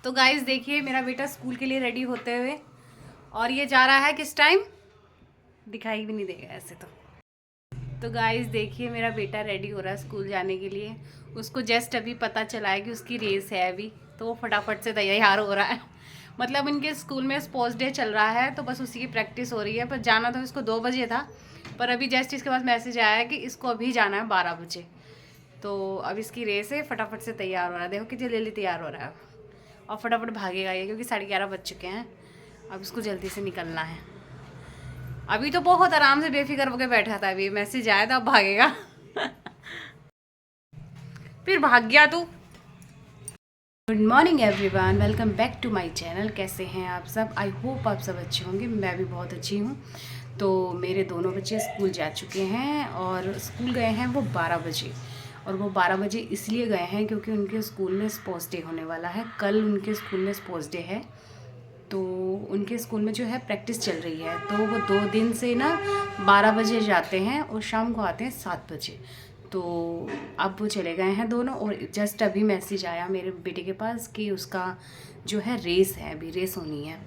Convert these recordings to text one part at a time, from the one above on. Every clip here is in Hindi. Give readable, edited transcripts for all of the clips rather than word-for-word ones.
तो गाइस देखिए मेरा बेटा स्कूल के लिए रेडी होते हुए, और ये जा रहा है किस टाइम दिखाई भी नहीं देगा ऐसे। तो गाइस देखिए मेरा बेटा रेडी हो रहा है स्कूल जाने के लिए। उसको जस्ट अभी पता चला है कि उसकी रेस है अभी, तो वो फटाफट से तैयार हो रहा है। मतलब इनके स्कूल में स्पोर्ट्स डे चल रहा है, तो बस उसी की प्रैक्टिस हो रही है। पर जाना तो इसको 2 बजे था, पर अभी जस्ट इसके पास मैसेज आया है कि इसको अभी जाना है 12 बजे। तो अब इसकी रेस है, फटाफट से तैयार हो रहा है। देखो कितनी जल्दी तैयार हो रहा है और फटाफट भागेगा ये, क्योंकि 11:30 बज चुके हैं। अब इसको जल्दी से निकलना है। अभी तो बहुत आराम से बेफिक्र होकर बैठा था, अभी मैसेज आया था अब भागेगा। फिर भाग गया तू। Good morning everyone, welcome back to my channel. कैसे हैं आप सब? आई होप आप सब अच्छे होंगे। मैं भी बहुत अच्छी हूँ। तो मेरे दोनों बच्चे स्कूल जा चुके हैं और स्कूल गए हैं वो 12 बजे। और वो 12 बजे इसलिए गए हैं क्योंकि उनके स्कूल में स्पोर्ट्स डे होने वाला है। कल उनके स्कूल में स्पोर्ट्स डे है, तो उनके स्कूल में जो है प्रैक्टिस चल रही है। तो वो 2 दिन से ना 12 बजे जाते हैं और शाम को आते हैं 7 बजे। तो अब वो चले गए हैं दोनों, और जस्ट अभी मैसेज आया मेरे बेटे के पास कि उसका जो है रेस है, अभी रेस होनी है।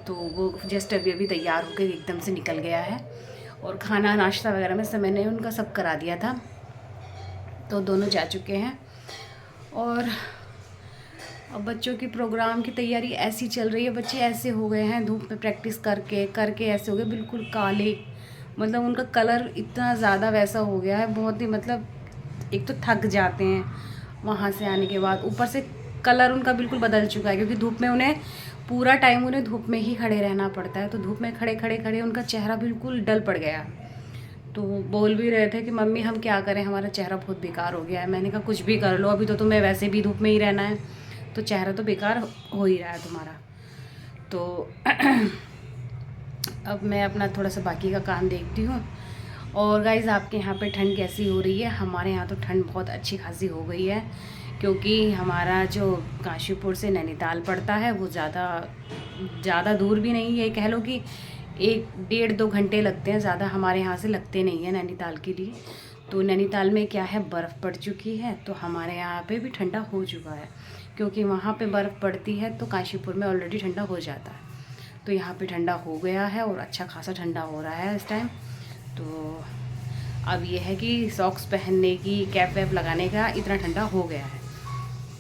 तो वो जस्ट अभी अभी तैयार होकर एकदम से निकल गया है। और खाना नाश्ता वगैरह में समय ने उनका सब करा दिया था, तो दोनों जा चुके हैं। और अब बच्चों की प्रोग्राम की तैयारी ऐसी चल रही है। बच्चे ऐसे हो गए हैं धूप में प्रैक्टिस करके करके, ऐसे हो गए बिल्कुल काले। मतलब उनका कलर इतना ज़्यादा वैसा हो गया है, बहुत ही मतलब एक तो थक जाते हैं वहाँ से आने के बाद, ऊपर से कलर उनका बिल्कुल बदल चुका है, क्योंकि धूप में उन्हें पूरा टाइम उन्हें धूप में ही खड़े रहना पड़ता है। तो धूप में खड़े खड़े खड़े उनका चेहरा बिल्कुल डल पड़ गया। तो बोल भी रहे थे कि मम्मी हम क्या करें, हमारा चेहरा बहुत बेकार हो गया है। मैंने कहा कुछ भी कर लो, अभी तो तुम्हें वैसे भी धूप में ही रहना है, तो चेहरा तो बेकार हो ही रहा है तुम्हारा। तो अब मैं अपना थोड़ा सा बाकी का काम देखती हूँ। और गाइज़ आपके यहाँ पे ठंड कैसी हो रही है? हमारे यहाँ तो ठंड बहुत अच्छी खासी हो गई है, क्योंकि हमारा जो काशीपुर से नैनीताल पड़ता है वो ज़्यादा दूर भी नहीं है। कह लो कि 1-1.5-2 घंटे लगते हैं, ज़्यादा हमारे यहाँ से लगते नहीं हैं नैनीताल के लिए। तो नैनीताल में क्या है, बर्फ़ पड़ चुकी है, तो हमारे यहाँ पे भी ठंडा हो चुका है। क्योंकि वहाँ पे बर्फ़ पड़ती है तो काशीपुर में ऑलरेडी ठंडा हो जाता है। तो यहाँ पे ठंडा हो गया है और अच्छा खासा ठंडा हो रहा है इस टाइम। तो अब ये है कि सॉक्स पहनने की, कैप वैप लगाने का इतना ठंडा हो गया है।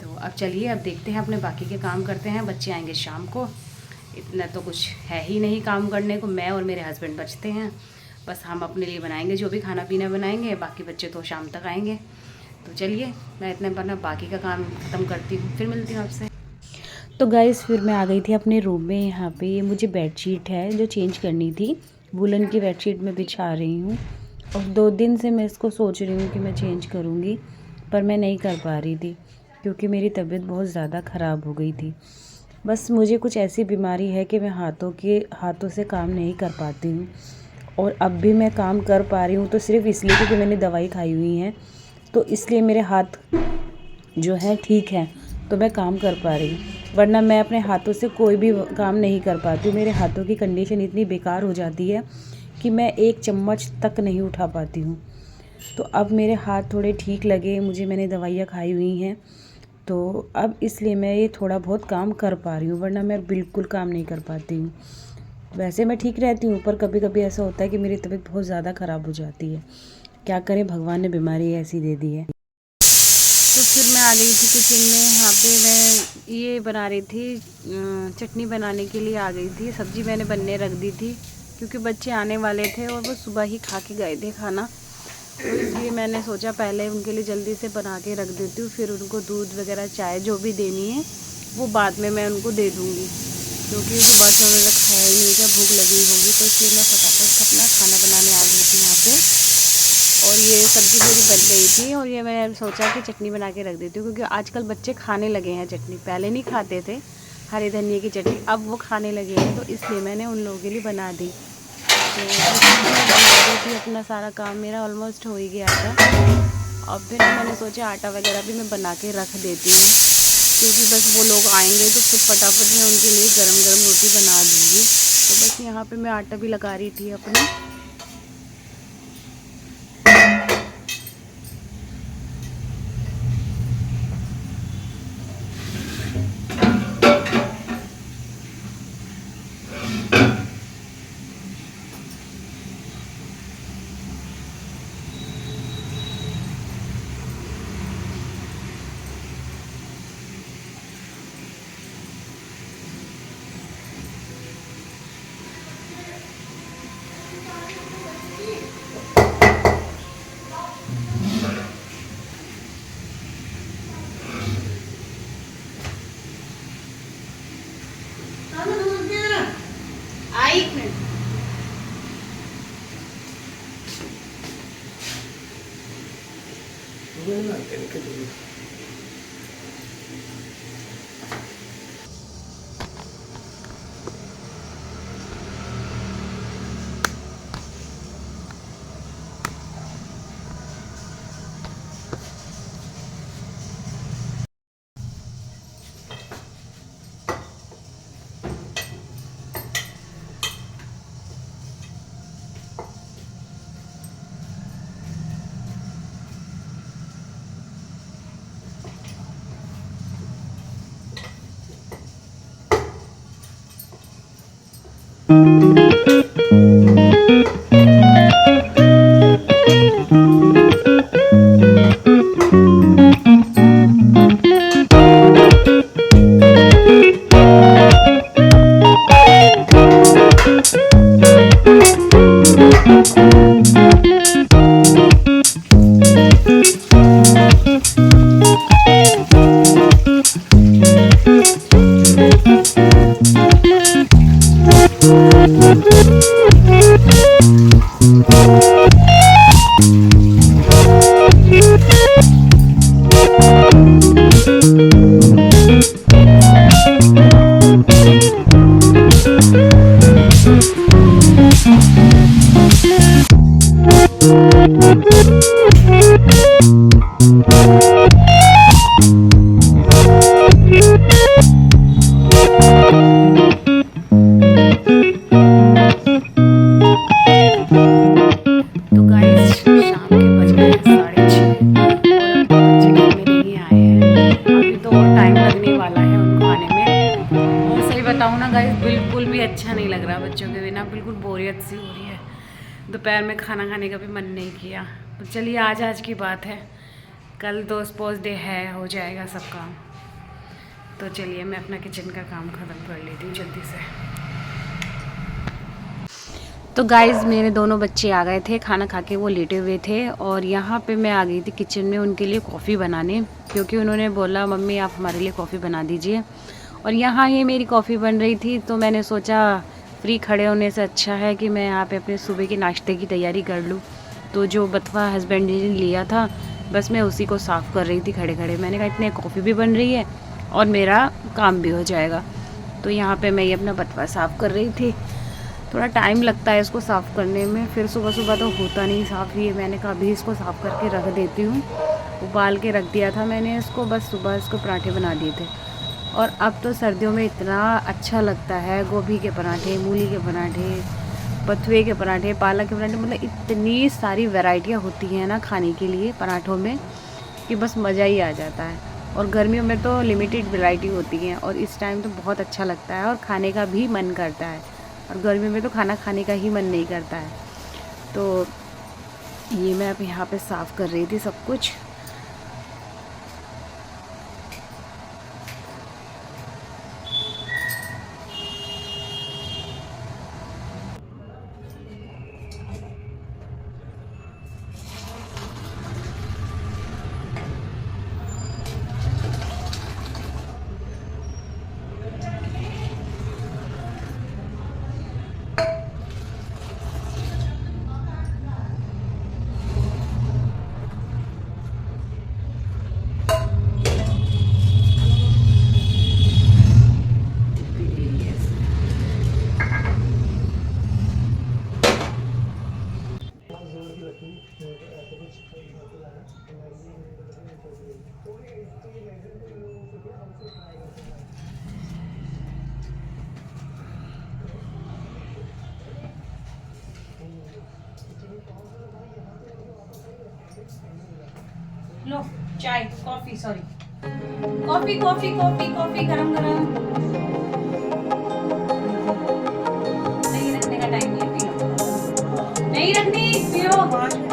तो अब चलिए अब देखते हैं, अपने बाकी के काम करते हैं। बच्चे आएंगे शाम को, इतना तो कुछ है ही नहीं काम करने को। मैं और मेरे हस्बैंड बचते हैं, बस हम अपने लिए बनाएंगे जो भी खाना पीना बनाएंगे, बाकी बच्चे तो शाम तक आएंगे। तो चलिए मैं इतने पर ना बाकी का काम ख़त्म करती हूँ, फिर मिलती हूँ आपसे। तो गाइस फिर मैं आ गई थी अपने रूम में। यहाँ पे ये मुझे बेडशीट है जो चेंज करनी थी, वुलन की बेडशीट में बिछा रही हूँ। और 2 दिन से मैं इसको सोच रही हूँ कि मैं चेंज करूँगी, पर मैं नहीं कर पा रही थी क्योंकि मेरी तबीयत बहुत ज़्यादा ख़राब हो गई थी। बस मुझे कुछ ऐसी बीमारी है कि मैं हाथों से काम नहीं कर पाती हूँ। और अब भी मैं काम कर पा रही हूँ तो सिर्फ़ इसलिए क्योंकि मैंने दवाई खाई हुई है, तो इसलिए मेरे हाथ जो है ठीक है, तो मैं काम कर पा रही हूँ। वरना मैं अपने हाथों से कोई भी काम नहीं कर पाती हूँ। मेरे हाथों की कंडीशन इतनी बेकार हो जाती है कि मैं 1 चम्मच तक नहीं उठा पाती हूँ। तो अब मेरे हाथ थोड़े ठीक लगे मुझे, मैंने दवाइयाँ खाई हुई हैं, तो अब इसलिए मैं ये थोड़ा बहुत काम कर पा रही हूँ, वरना मैं बिल्कुल काम नहीं कर पाती हूँ। वैसे मैं ठीक रहती हूँ, पर कभी कभी ऐसा होता है कि मेरी तबीयत बहुत ज़्यादा ख़राब हो जाती है। क्या करें, भगवान ने बीमारी ऐसी दे दी है। तो फिर मैं आ गई थी किचन में। यहाँ पे मैं ये बना रही थी, चटनी बनाने के लिए आ गई थी। सब्ज़ी मैंने बनने रख दी थी, क्योंकि बच्चे आने वाले थे और वो सुबह ही खा के गए थे खाना। तो इसलिए मैंने सोचा पहले उनके लिए जल्दी से बना के रख देती हूँ, फिर उनको दूध वगैरह चाय जो भी देनी है वो बाद में मैं उनको दे दूँगी, क्योंकि सुबह से उन्होंने खाया ही नहीं था, भूख लगी होगी। तो इसलिए मैं फटाफट अपना खाना बनाने आ गई थी यहाँ पर। और ये सब्ज़ी मेरी बन गई थी, और ये मैंने सोचा कि चटनी बना के रख देती हूँ, क्योंकि आजकल बच्चे खाने लगे हैं चटनी। पहले नहीं खाते थे हरे धनिए की चटनी, अब वो खाने लगे हैं, तो इसलिए मैंने उन लोगों के लिए बना दी। तो बना दी थी, अपना सारा काम मेरा ऑलमोस्ट हो ही गया था। और फिर मैंने सोचा आटा वगैरह भी मैं बना के रख देती हूँ, क्योंकि बस वो लोग आएंगे तो फिर फटाफट मैं उनके लिए गरम गरम रोटी बना दूँगी। तो बस यहाँ पर मैं आटा भी लगा रही थी अपना। एक मिनट। बिल्कुल भी अच्छा नहीं लग रहा बच्चों के बिना, बिल्कुल बोरियत सी हो रही है। दोपहर में खाना खाने का भी मन नहीं किया। तो चलिए आज की बात है, कल तो स्पोर्स डे है, हो जाएगा सब काम। तो चलिए मैं अपना किचन का काम ख़त्म कर लेती हूँ जल्दी से। तो गाइज़ मेरे दोनों बच्चे आ गए थे, खाना खा के वो लेटे हुए थे और यहाँ पे मैं आ गई थी किचन में उनके लिए कॉफ़ी बनाने, क्योंकि उन्होंने बोला मम्मी आप हमारे लिए कॉफ़ी बना दीजिए। और यहाँ ही मेरी कॉफ़ी बन रही थी, तो मैंने सोचा फ्री खड़े होने से अच्छा है कि मैं यहाँ पे अपने सुबह के नाश्ते की तैयारी कर लूँ। तो जो बथवा हस्बैंड ने लिया था बस मैं उसी को साफ़ कर रही थी खड़े खड़े। मैंने कहा इतने कॉफ़ी भी बन रही है और मेरा काम भी हो जाएगा। तो यहाँ पे मैं ये अपना बथवा साफ़ कर रही थी। थोड़ा टाइम लगता है इसको साफ़ करने में, फिर सुबह सुबह तो होता नहीं साफ़ ही। मैंने कहा अभी इसको साफ़ करके रख देती हूँ। उबाल के रख दिया था मैंने इसको, बस सुबह इसको पराठे बना दिए थे। और अब तो सर्दियों में इतना अच्छा लगता है, गोभी के पराठे, मूली के पराठे, बथुए के पराठे, पालक के पराठे, मतलब इतनी सारी वैरायटियाँ होती हैं ना खाने के लिए पराठों में कि बस मज़ा ही आ जाता है। और गर्मियों में तो लिमिटेड वैरायटी होती हैं और इस टाइम तो बहुत अच्छा लगता है और खाने का भी मन करता है। और गर्मियों में तो खाना खाने का ही मन नहीं करता है। तो ये मैं अब यहाँ पे साफ़ कर रही थी सब कुछ। लो चाय, coffee, sorry coffee coffee coffee coffee गरम गरम। नहीं रखने का टाइम नहीं, पियो नहीं रखनी, पियो।